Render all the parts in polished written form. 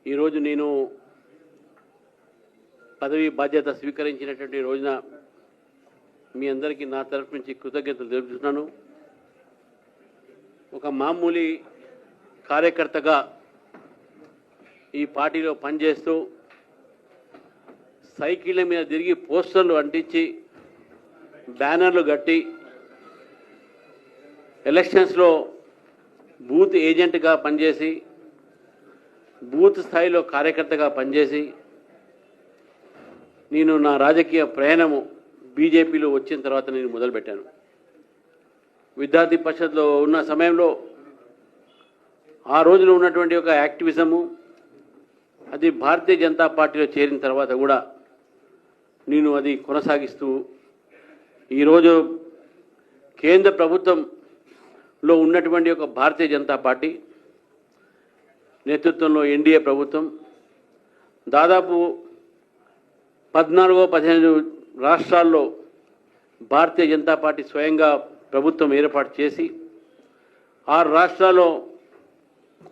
ఈరోజు నేను పదవి బాధ్యత స్వీకరించినటువంటి రోజున మీ అందరికీ నా తరఫు నుంచి కృతజ్ఞతలు తెలుపుతున్నాను. ఒక మామూలు కార్యకర్తగా ఈ పార్టీలో పనిచేస్తూ సైకిళ్ళ మీద తిరిగి పోస్టర్లు అంటించి బ్యానర్లు కట్టి ఎలక్షన్స్లో బూత్ ఏజెంట్గా పనిచేసి బూత్ స్థాయిలో కార్యకర్తగా పనిచేసి నేను నా రాజకీయ ప్రయాణము బీజేపీలో వచ్చిన తర్వాత నేను మొదలుపెట్టాను. విద్యార్థి పరిషత్లో ఉన్న సమయంలో ఆ రోజులో ఉన్నటువంటి ఒక యాక్టివిజము అది భారతీయ జనతా పార్టీలో చేరిన తర్వాత కూడా నేను అది కొనసాగిస్తూ ఈరోజు కేంద్ర ప్రభుత్వంలో ఉన్నటువంటి ఒక భారతీయ జనతా పార్టీ నేతృత్వంలో ఎన్డీఏ ప్రభుత్వం దాదాపు 14-15 రాష్ట్రాల్లో భారతీయ జనతా పార్టీ స్వయంగా ప్రభుత్వం ఏర్పాటు చేసి 6 రాష్ట్రాల్లో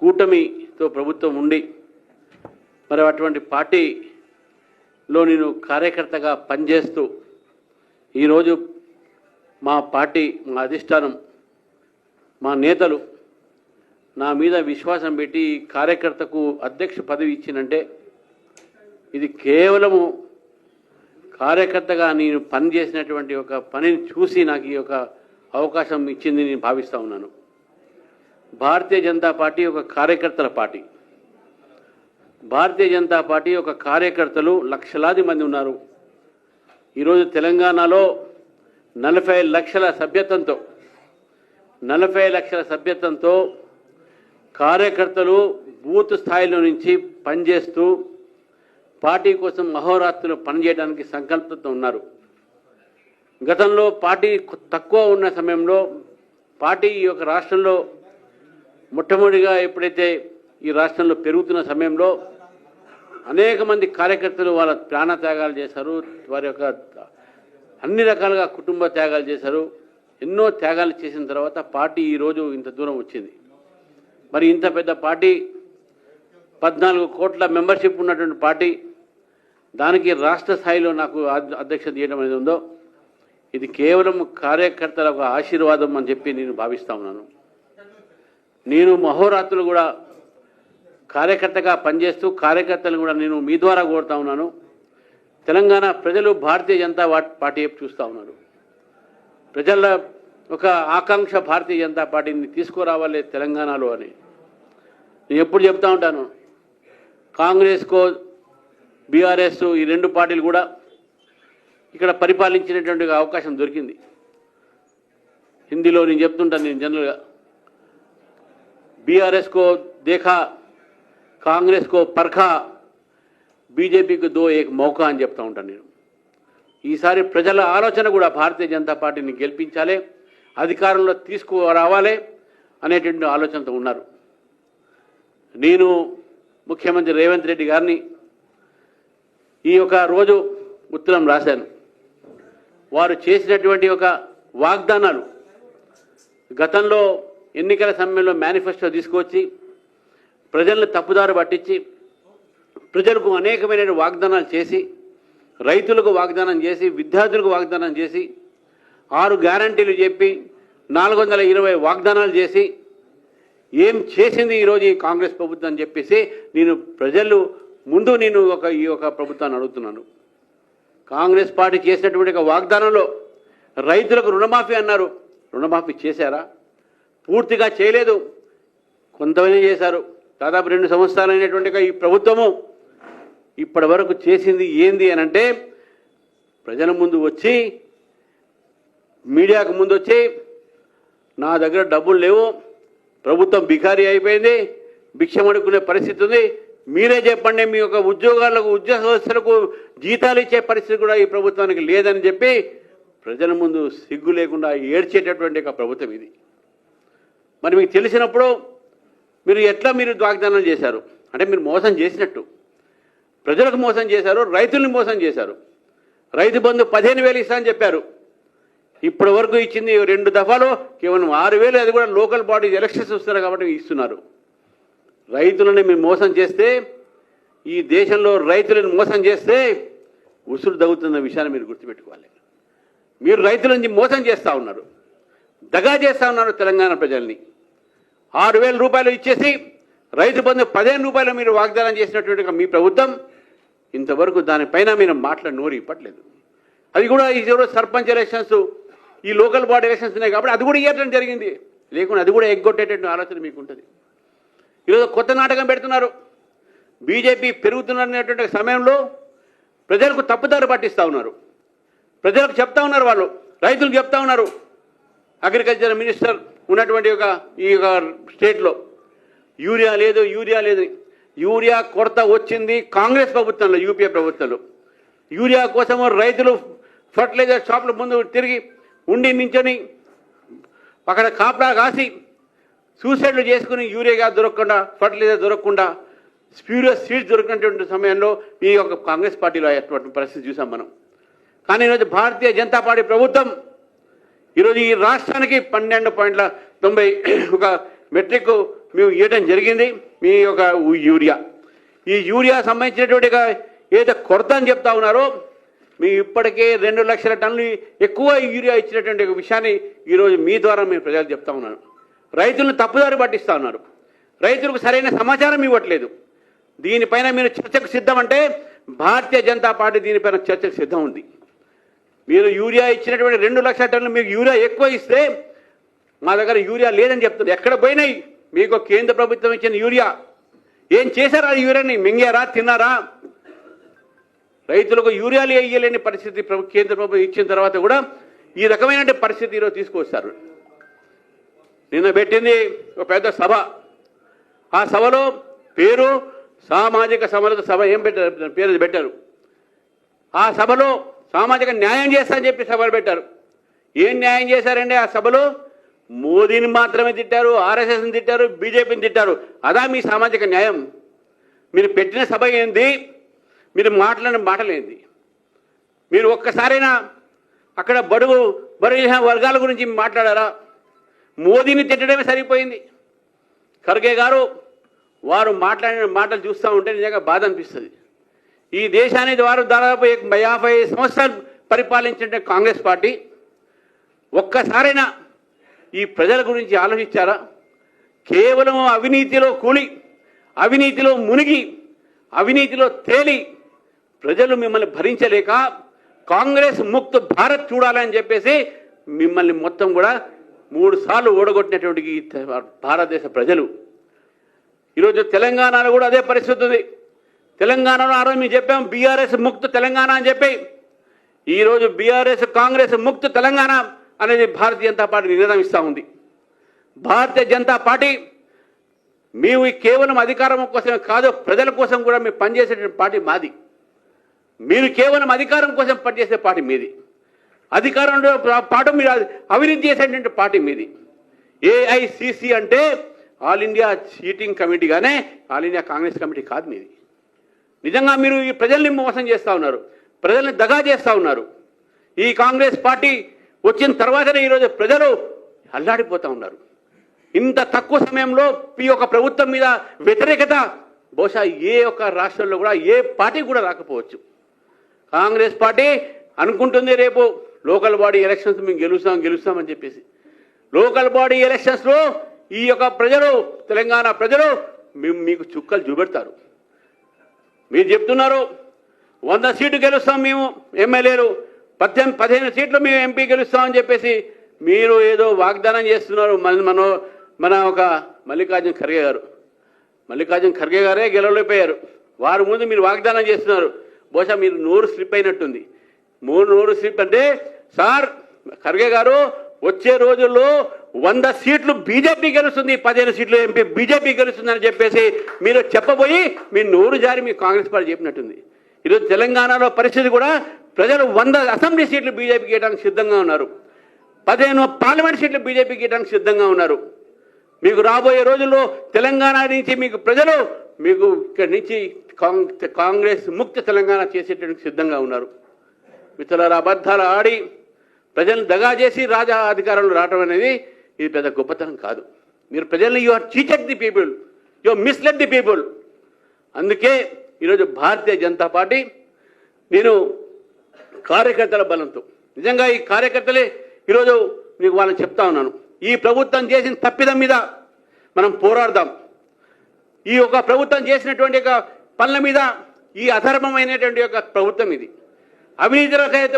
కూటమితో ప్రభుత్వం ఉండి మరి అటువంటి పార్టీలో నేను కార్యకర్తగా పనిచేస్తూ ఈరోజు మా పార్టీ మా అధిష్టానం మా నేతలు నా మీద విశ్వాసం పెట్టి కార్యకర్తకు అధ్యక్ష పదవి ఇచ్చినంటే ఇది కేవలము కార్యకర్తగా నేను పనిచేసినటువంటి ఒక పనిని చూసి నాకు ఈ యొక్క అవకాశం ఇచ్చింది నేను భావిస్తూ ఉన్నాను. భారతీయ జనతా పార్టీ ఒక కార్యకర్తల పార్టీ. భారతీయ జనతా పార్టీ ఒక కార్యకర్తలు లక్షలాది మంది ఉన్నారు. ఈరోజు తెలంగాణలో 40 లక్షల సభ్యత్వంతో కార్యకర్తలు బూత్ స్థాయిలో నుంచి పనిచేస్తూ పార్టీ కోసం అహోరాత్రులు పనిచేయడానికి సంకల్పంతో ఉన్నారు. గతంలో పార్టీ తక్కువ ఉన్న సమయంలో పార్టీ ఈ యొక్క రాష్ట్రంలో మొట్టమొదటిగా ఎప్పుడైతే ఈ రాష్ట్రంలో పెరుగుతున్న సమయంలో అనేక మంది కార్యకర్తలు వాళ్ళ ప్రాణ త్యాగాలు చేశారు. వారి యొక్క అన్ని రకాలుగా కుటుంబ త్యాగాలు చేశారు. ఎన్నో త్యాగాలు చేసిన తర్వాత పార్టీ ఈరోజు ఇంత దూరం వచ్చింది. మరి ఇంత పెద్ద పార్టీ 14 కోట్ల మెంబర్షిప్ ఉన్నటువంటి పార్టీ దానికి రాష్ట్ర స్థాయిలో నాకు అధ్యక్షత చేయడం అనేది ఉందో ఇది కేవలం కార్యకర్తల ఒక ఆశీర్వాదం అని చెప్పి నేను భావిస్తూ ఉన్నాను. నేను మహోరాత్రులు కూడా కార్యకర్తగా పనిచేస్తూ కార్యకర్తలను కూడా నేను మీ ద్వారా కోరుతా ఉన్నాను. తెలంగాణ ప్రజలు భారతీయ జనతా పార్టీ చూస్తూ ఉన్నారు. ప్రజల ఒక ఆకాంక్ష భారతీయ జనతా పార్టీని తీసుకురావాలి తెలంగాణలో అని నేను ఎప్పుడు చెప్తా ఉంటాను. కాంగ్రెస్కో బీఆర్ఎస్ ఈ 2 పార్టీలు కూడా ఇక్కడ పరిపాలించినటువంటి అవకాశం దొరికింది. హిందీలో నేను చెప్తుంటాను. నేను జనరల్గా బీఆర్ఎస్కో దేఖా కాంగ్రెస్కో పర్ఖా బీజేపీకి దో ఏక్ మౌకా అని చెప్తా ఉంటాను నేను. ఈసారి ప్రజల ఆలోచన కూడా భారతీయ జనతా పార్టీని గెలిపించాలి, అధికారంలో తీసుకురావాలి అనేటువంటి ఆలోచనతో ఉన్నారు. నేను ముఖ్యమంత్రి రేవంత్ రెడ్డి గారిని ఈ యొక్క రోజు ఉత్తరం రాశాను. వారు చేసినటువంటి ఒక వాగ్దానాలు గతంలో ఎన్నికల సమయంలో మేనిఫెస్టో తీసుకొచ్చి ప్రజలను తప్పుదారి పట్టించి ప్రజలకు అనేకమైన వాగ్దానాలు చేసి రైతులకు వాగ్దానం చేసి విద్యార్థులకు వాగ్దానం చేసి 6 గ్యారంటీలు చెప్పి 420 వాగ్దానాలు చేసి ఏం చేసింది ఈరోజు ఈ కాంగ్రెస్ ప్రభుత్వం అని చెప్పేసి నేను ప్రజలు ముందు నేను ఈ యొక్క ప్రభుత్వాన్ని అడుగుతున్నాను. కాంగ్రెస్ పార్టీ చేసినటువంటి ఒక వాగ్దానంలో రైతులకు రుణమాఫీ అన్నారు. రుణమాఫీ చేశారా? పూర్తిగా చేయలేదు, కొంతమంది చేశారు. దాదాపు 2 సంవత్సరాలు అయినటువంటి ఈ ప్రభుత్వము ఇప్పటి వరకు చేసింది ఏంది అని అంటే ప్రజల ముందు వచ్చి మీడియాకు ముందు వచ్చి నా దగ్గర డబ్బులు లేవు, ప్రభుత్వం బికారీ అయిపోయింది, భిక్షం అడుక్కునే పరిస్థితి ఉంది, మీరే చెప్పండి, మీ యొక్క ఉద్యోగస్తులకు జీతాలు ఇచ్చే పరిస్థితి కూడా ఈ ప్రభుత్వానికి లేదని చెప్పి ప్రజల ముందు సిగ్గు లేకుండా ఏడ్చేటటువంటి ఒక ప్రభుత్వం ఇది. మరి మీకు తెలిసినప్పుడు మీరు వాగ్దానాలు చేశారు అంటే మీరు మోసం చేసినట్టు. ప్రజలకు మోసం చేశారు, రైతుల్ని మోసం చేశారు. రైతు బంధు 15,000 ఇస్తా అని చెప్పారు. ఇప్పటి వరకు ఇచ్చింది 2 దఫాలు కేవలం 6,000. అది కూడా లోకల్ బాడీ ఎలక్షన్స్ వస్తున్నారు కాబట్టి ఇస్తున్నారు. రైతులని మీరు మోసం చేస్తే ఈ దేశంలో రైతులను మోసం చేస్తే ఉసురు తగ్గుతున్న విషయాన్ని మీరు గుర్తుపెట్టుకోవాలి. మీరు రైతులని మోసం చేస్తూ ఉన్నారు, దగా చేస్తూ ఉన్నారు తెలంగాణ ప్రజల్ని. 6,000 రూపాయలు ఇచ్చేసి రైతు బంధు 15 రూపాయలు మీరు వాగ్దానం చేసినటువంటి మీ ప్రభుత్వం ఇంతవరకు దానిపైన మీరు నోరు ఇప్పట్లేదు. అది కూడా ఈరోజు సర్పంచ్ ఎలక్షన్స్, ఈ లోకల్ బాడీ ఎలక్షన్స్ ఉన్నాయి కాబట్టి అది కూడా ఇవ్వడం జరిగింది. లేకుండా అది కూడా ఎగ్గొట్టేటటువంటి ఆలోచన మీకు ఉంటుంది. ఈరోజు కొత్త నాటకం పెడుతున్నారు. బీజేపీ పెరుగుతున్నటువంటి సమయంలో ప్రజలకు తప్పుదారి పట్టిస్తూ ఉన్నారు. ప్రజలకు చెప్తా ఉన్నారు, వాళ్ళు రైతులకు చెప్తా ఉన్నారు. అగ్రికల్చర్ మినిస్టర్ ఉన్నటువంటి ఈ స్టేట్లో యూరియా లేదు, యూరియా లేదు. యూరియా కొరత వచ్చింది కాంగ్రెస్ ప్రభుత్వంలో, యూపీఏ ప్రభుత్వంలో. యూరియా కోసం రైతులు ఫర్టిలైజర్ షాపుల ముందు తిరిగి ఉండి నించొని అక్కడ కాపలా కాసి సూసైడ్లు చేసుకుని యూరియా దొరకకుండా, ఫర్టిలైజర్ దొరకకుండా, స్ప్యూరియస్ సీడ్స్ దొరికినటువంటి సమయంలో ఈ కాంగ్రెస్ పార్టీలో అటువంటి పరిస్థితి చూసాం మనం. కానీ ఈరోజు భారతీయ జనతా పార్టీ ప్రభుత్వం ఈరోజు ఈ రాష్ట్రానికి 12.91 మెట్రిక్ మేము ఇవ్వడం జరిగింది. మీ యూరియా, ఈ యూరియా సంబంధించినటువంటి ఏదో కొరత అని చెప్తా ఉన్నారో, మీ ఇప్పటికే 2 లక్షల టన్నులు ఎక్కువ యూరియా ఇచ్చినటువంటి విషయాన్ని ఈరోజు మీ ద్వారా మేము ప్రజలు చెప్తా ఉన్నాను. రైతులను తప్పుదారి పట్టిస్తూ ఉన్నారు, రైతులకు సరైన సమాచారం ఇవ్వట్లేదు. దీనిపైన మీరు చర్చకు సిద్ధం అంటే భారతీయ జనతా పార్టీ దీనిపైన చర్చకు సిద్ధం ఉంది. మీరు యూరియా ఇచ్చినటువంటి 2 లక్షల టన్నులు మీకు యూరియా ఎక్కువ ఇస్తే మా దగ్గర యూరియా లేదని చెప్తుంది. ఎక్కడ పోయినాయి మీకు కేంద్ర ప్రభుత్వం ఇచ్చిన యూరియా? ఏం చేశారా? యూరియాని మింగారా, తిన్నారా? రైతులకు యూరియాలు ఇయ్యలేని పరిస్థితి కేంద్ర ప్రభుత్వం ఇచ్చిన తర్వాత కూడా ఈ రకమైన పరిస్థితి ఈరోజు తీసుకొస్తారు. నిన్న పెట్టింది ఒక పెద్ద సభ. ఆ సభలో పేరు సామాజిక సమరత సభ. ఏం పెట్టారు? పేరు పెట్టారు. ఆ సభలో సామాజిక న్యాయం చేస్తా అని చెప్పి సభలు పెట్టారు. ఏం న్యాయం చేశారండి ఆ సభలో? మోదీని మాత్రమే తిట్టారు, ఆర్ఎస్ఎస్ని తిట్టారు, బీజేపీని తిట్టారు. అదా మీ సామాజిక న్యాయం? మీరు పెట్టిన సభ ఏంది? మీరు మాట్లాడిన మాటలేంది? మీరు ఒక్కసారైనా అక్కడ బడుగు వర్గాల గురించి మాట్లాడారా? మోదీని తిట్టడమే సరిపోయింది. ఖర్గే గారు వారు మాట్లాడిన మాటలు చూస్తూ ఉంటే నిజంగా బాధ అనిపిస్తుంది. ఈ దేశానికి వారు దాదాపు 50 సంవత్సరాలు పరిపాలించిన కాంగ్రెస్ పార్టీ ఒక్కసారైనా ఈ ప్రజల గురించి ఆలోచించారా? కేవలం అవినీతిలో కూలి, అవినీతిలో మునిగి, అవినీతిలో తేలి ప్రజలు మిమ్మల్ని భరించలేక కాంగ్రెస్ ముక్త భారత్ చూడాలని చెప్పేసి మిమ్మల్ని మొత్తం కూడా 3 సార్లు ఓడగొట్టినటువంటి భారతదేశ ప్రజలు. ఈరోజు తెలంగాణలో కూడా అదే పరిస్థితి ఉంది. తెలంగాణలో ఆ రోజు మేము చెప్పాం బీఆర్ఎస్ ముక్త తెలంగాణ అని చెప్పి. ఈరోజు బీఆర్ఎస్ కాంగ్రెస్ ముక్త తెలంగాణ అనేది భారతీయ జనతా పార్టీ నిర్ణయిస్తూ ఉంది. భారతీయ జనతా పార్టీ మేము కేవలం అధికారం కోసమే కాదు, ప్రజల కోసం కూడా మేము పనిచేసేటువంటి పార్టీ మాది. మీరు కేవలం అధికారం కోసం పనిచేసే పార్టీ మీది. అధికారంలో పాటు మీరు అవినీతి చేసేటువంటి పార్టీ మీది. ఏఐసిసి అంటే ఆల్ ఇండియా చీటింగ్ కమిటీగానే ఆల్ ఇండియా కాంగ్రెస్ కమిటీ కాదు మీది. నిజంగా మీరు ఈ ప్రజల్ని మోసం చేస్తూ ఉన్నారు, ప్రజల్ని దగా చేస్తూ ఉన్నారు. ఈ కాంగ్రెస్ పార్టీ వచ్చిన తర్వాతనే ఈరోజు ప్రజలు అల్లాడిపోతూ ఉన్నారు. ఇంత తక్కువ సమయంలో ఈ యొక్క ప్రభుత్వం మీద వ్యతిరేకత బహుశా ఏ ఒక్క రాష్ట్రంలో కూడా ఏ పార్టీ కూడా రాకపోవచ్చు. కాంగ్రెస్ పార్టీ అనుకుంటుంది రేపు లోకల్ బాడీ ఎలక్షన్స్ మేము గెలుస్తామని చెప్పేసి. లోకల్ బాడీ ఎలక్షన్స్లో ఈ యొక్క ప్రజలు, తెలంగాణ ప్రజలు మీకు చుక్కలు చూపెడతారు. మీరు చెప్తున్నారు 100 సీట్లు గెలుస్తాం మేము ఎమ్మెల్యేలు, 15 సీట్లు మేము ఎంపీ గెలుస్తామని చెప్పేసి మీరు ఏదో వాగ్దానం చేస్తున్నారు. మన ఒక మల్లికార్జున ఖర్గే గారే గెలవలేకపోయారు. వారి ముందు మీరు వాగ్దానం చేస్తున్నారు. బహుశా మీరు నోరు స్లిప్ అయినట్టుంది. నోరు స్లిప్ అంటే సార్ ఖర్గే గారు వచ్చే రోజుల్లో 100 సీట్లు బీజేపీ గెలుస్తుంది, 15 సీట్లు ఎంపీ బీజేపీ గెలుస్తుందని చెప్పేసి మీరు చెప్పబోయి మీ నోరు జారి మీ కాంగ్రెస్ పార్టీ చెప్పినట్టుంది. ఈరోజు తెలంగాణలో పరిస్థితి కూడా ప్రజలు 100 అసెంబ్లీ సీట్లు బీజేపీకి ఇవ్వడానికి సిద్ధంగా ఉన్నారు, 15 పార్లమెంట్ సీట్లు బీజేపీకి ఇవ్వడానికి సిద్ధంగా ఉన్నారు. మీకు రాబోయే రోజుల్లో తెలంగాణ నుంచి మీకు ప్రజలు మీకు ఇక్కడి నుంచి కాంగ్రెస్ ముక్త తెలంగాణ చేసేటందుకు సిద్ధంగా ఉన్నారు. మిత్రులారా, అబద్ధాలు ఆడి ప్రజలను దగా చేసి రాజా అధికారంలో రావడం అనేది ఇది పెద్ద గొప్పతనం కాదు. మీరు ప్రజల్ని you are cheated the people, you are misled the people. అందుకే ఈరోజు భారతీయ జనతా పార్టీ నేను కార్యకర్తల బలంతో నిజంగా ఈ కార్యకర్తలే ఈరోజు మీకు వాళ్ళని చెప్తా ఉన్నాను. ఈ ప్రభుత్వం చేసిన తప్పిదం మీద మనం పోరాడదాం. ఈ యొక్క ప్రభుత్వం చేసినటువంటి యొక్క పనుల మీద ఈ అధర్మమైనటువంటి యొక్క ప్రభుత్వం ఇది, అవినీతి రహిత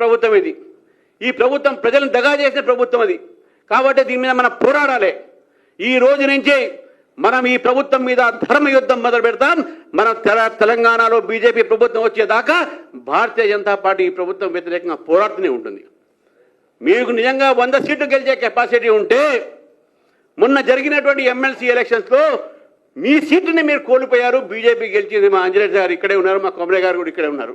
ప్రభుత్వం ఇది, ఈ ప్రభుత్వం ప్రజలను దగా చేసిన ప్రభుత్వం అది. కాబట్టి దీని మీద మనం పోరాడాలి. ఈ రోజు నుంచి మనం ఈ ప్రభుత్వం మీద ధర్మ యుద్ధం మొదలు పెడతాం. మన తెలంగాణలో బీజేపీ ప్రభుత్వం వచ్చేదాకా భారతీయ జనతా పార్టీ ఈ ప్రభుత్వం వ్యతిరేకంగా పోరాడుతూనే ఉంటుంది. మీకు నిజంగా 100 సీట్లు గెలిచే కెపాసిటీ ఉంటే మొన్న జరిగినటువంటి ఎమ్మెల్సీ ఎలక్షన్స్లో మీ సీట్ని మీరు కోల్పోయారు. బీజేపీ గెలిచింది. మా అంజనేయ గారు ఇక్కడే ఉన్నారు, మా కొమరే గారు కూడా ఇక్కడే ఉన్నారు.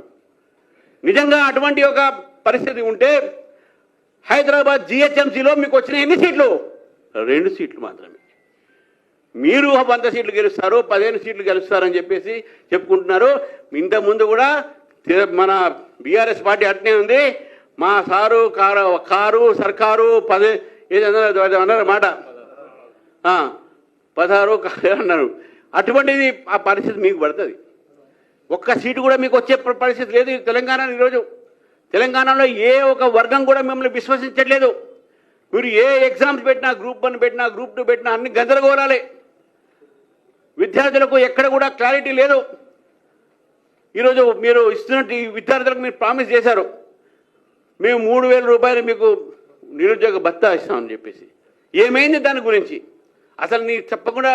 నిజంగా అటువంటి ఒక పరిస్థితి ఉంటే హైదరాబాద్ జిహెచ్ఎంసీలో మీకు వచ్చిన ఎన్ని సీట్లు? 2 సీట్లు మాత్రమే. మీరు 100 సీట్లు గెలుస్తారు, 15 సీట్లు గెలుస్తారని చెప్పేసి చెప్పుకుంటున్నారు. ఇంతకుముందు కూడా మన బీఆర్ఎస్ పార్టీ అట్నే ఉంది. మా సారు కారు సర్కారు 10 అన్నారు మాట 16 అన్నారు. అటువంటిది ఆ పరిస్థితి మీకు పడుతుంది. ఒక్క సీటు కూడా మీకు వచ్చే పరిస్థితి లేదు తెలంగాణ. ఈరోజు తెలంగాణలో ఏ ఒక వర్గం కూడా మిమ్మల్ని విశ్వసించట్లేదు. మీరు ఏ ఎగ్జామ్స్ పెట్టినా, గ్రూప్ 1 పెట్టినా, గ్రూప్ 2 పెట్టినా అన్ని గందరగోళాలే. విద్యార్థులకు ఎక్కడ కూడా క్లారిటీ లేదు. ఈరోజు మీరు ఇస్తున్నట్టు ఈ విద్యార్థులకు మీరు ప్రామిస్ చేశారు, మేము 3000 రూపాయలు మీకు నిరుద్యోగ భత్తా ఇస్తామని చెప్పేసి. ఏమైంది దాని గురించి? అసలు నీకు చెప్పకుండా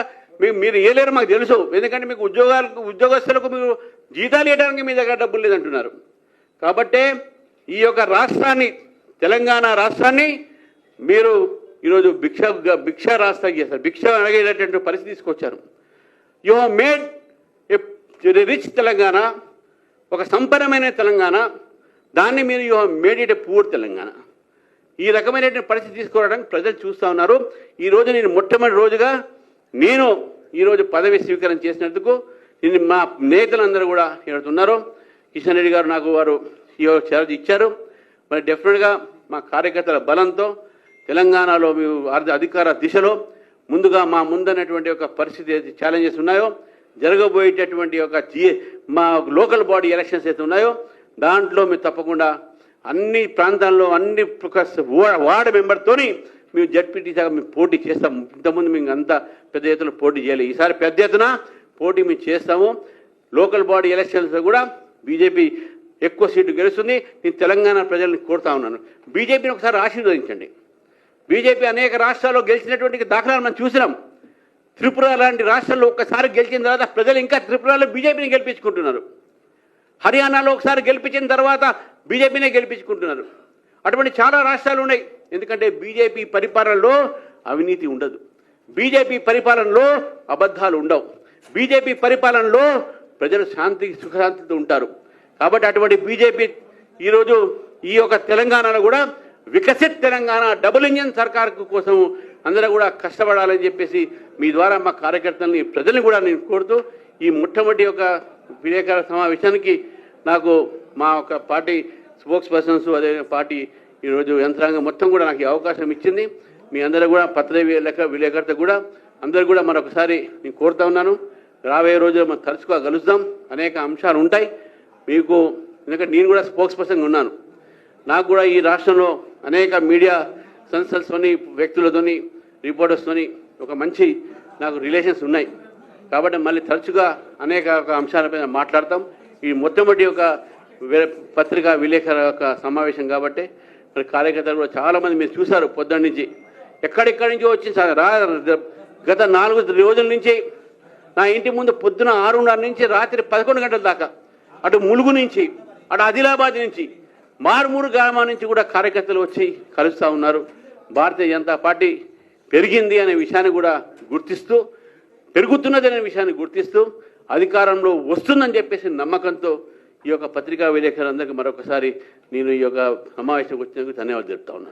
మీరు ఏలేరు మాకు తెలుసు. ఎందుకంటే మీకు ఉద్యోగస్తులకు మీరు జీతాలు ఇవ్వడానికి మీ దగ్గర డబ్బులు లేదంటున్నారు. కాబట్టే ఈ యొక్క రాష్ట్రాన్ని, తెలంగాణ రాష్ట్రాన్ని మీరు ఈరోజు భిక్ష రాష్ట్రం చేస్తారు. భిక్ష అడిగేటటువంటి పరిస్థితి తీసుకొచ్చారు. You have made A rich Telangana, ఒక సంపన్నమైన తెలంగాణ. దాన్ని మీరు you have made it a poor Telangana. ఈ రకమైనటువంటి పరిస్థితి తీసుకురావడానికి ప్రజలు చూస్తూ ఉన్నారు. ఈరోజు నేను మొట్టమొదటి రోజుగా నేను ఈరోజు పదవి స్వీకారం చేసినందుకు నేను మా నేతలందరూ కూడా ఉన్నారు. కిషన్ రెడ్డి గారు నాకు వారు ఛార్జ్ ఇచ్చారు. మరి డెఫినెట్గా మా కార్యకర్తల బలంతో తెలంగాణలో మేము అధికార దిశలో ముందుగా మా ముందన్నటువంటి ఒక పరిస్థితి ఏది ఛాలెంజెస్ ఉన్నాయో, జరగబోయేటటువంటి ఒక మా లోకల్ బాడీ ఎలక్షన్స్ అయితే ఉన్నాయో దాంట్లో మేము తప్పకుండా అన్ని ప్రాంతాల్లో అన్ని వార్డు మెంబర్తోని మేము జడ్పీటీసీగా మేము పోటీ చేస్తాం. ఇంతకుముందు మేము అంతా పెద్ద ఎత్తున పోటీ చేయాలి. ఈసారి పెద్ద ఎత్తున పోటీ మేము చేస్తాము. లోకల్ బాడీ ఎలక్షన్స్ కూడా బీజేపీ ఎక్కువ సీట్లు గెలుస్తుంది. నేను తెలంగాణ ప్రజల్ని కోరుతా ఉన్నాను, బీజేపీని ఒకసారి ఆశీర్వదించండి. బీజేపీ అనేక రాష్ట్రాల్లో గెలిచినటువంటి దాఖలాలు మనం చూసినాం. త్రిపుర లాంటి రాష్ట్రాల్లో ఒక్కసారి గెలిచిన తర్వాత ప్రజలు ఇంకా త్రిపురలో బీజేపీని గెలిపించుకుంటున్నారు. హర్యానాలో ఒకసారి గెలిపించిన తర్వాత బీజేపీనే గెలిపించుకుంటున్నారు. అటువంటి చాలా రాష్ట్రాలు ఉన్నాయి. ఎందుకంటే బీజేపీ పరిపాలనలో అవినీతి ఉండదు, బీజేపీ పరిపాలనలో అబద్ధాలు ఉండవు, బీజేపీ పరిపాలనలో ప్రజలు సుఖశాంతితో ఉంటారు. కాబట్టి అటువంటి బీజేపీ ఈరోజు ఈ యొక్క తెలంగాణలో కూడా వికసిత్ తెలంగాణ డబుల్ ఇంజన్ సర్కార్ కోసం అందరూ కూడా కష్టపడాలని చెప్పేసి మీ ద్వారా మా కార్యకర్తలని ప్రజల్ని కూడా నేను కోరుతూ ఈ మొట్టమొదటి ఒక విలేకరుల సమావేశానికి నాకు మా ఒక పార్టీ స్పోక్స్ పర్సన్స్ అదే పార్టీ ఈరోజు యంత్రాంగం మొత్తం కూడా నాకు ఈ అవకాశం ఇచ్చింది. మీ అందరూ కూడా విలేకరులతో కూడా అందరూ కూడా మరొకసారి నేను కోరుతా ఉన్నాను. రాబోయే రోజుల్లో మనం కలుద్దాం. అనేక అంశాలు ఉంటాయి మీకు. ఎందుకంటే నేను కూడా స్పోక్స్ పర్సన్గా ఉన్నాను. నాకు కూడా ఈ రాష్ట్రంలో అనేక మీడియా సంస్థలతోని, వ్యక్తులతోని, రిపోర్టర్స్తోని ఒక మంచి నాకు రిలేషన్స్ ఉన్నాయి. కాబట్టి మళ్ళీ తరచుగా అనేక అంశాలపై మాట్లాడతాం. ఈ మొట్టమొదటి ఒక పత్రికా విలేకరుల యొక్క సమావేశం కాబట్టి మరి కార్యకర్తలు కూడా చాలామంది మీరు చూశారు. పొద్దున్న నుంచి ఎక్కడెక్కడి నుంచో వచ్చి గత 4 రోజుల నుంచి నా ఇంటి ముందు పొద్దున 6:30 నుంచి రాత్రి 11 గంటల దాకా అటు ములుగు నుంచి, అటు ఆదిలాబాద్ నుంచి, మారుమూరు గ్రామం నుంచి కూడా కార్యకర్తలు వచ్చి కలుస్తూ ఉన్నారు. భారతీయ జనతా పార్టీ పెరిగింది అనే విషయాన్ని కూడా గుర్తిస్తూ, పెరుగుతున్నదనే విషయాన్ని గుర్తిస్తూ, అధికారంలో వస్తుందని చెప్పేసి నమ్మకంతో ఈ యొక్క పత్రికా విలేకరులందరికీ మరొకసారి నేను ఈ యొక్క సమావేశంకి వచ్చినందుకు ధన్యవాదాలు చెప్తా ఉన్నాను.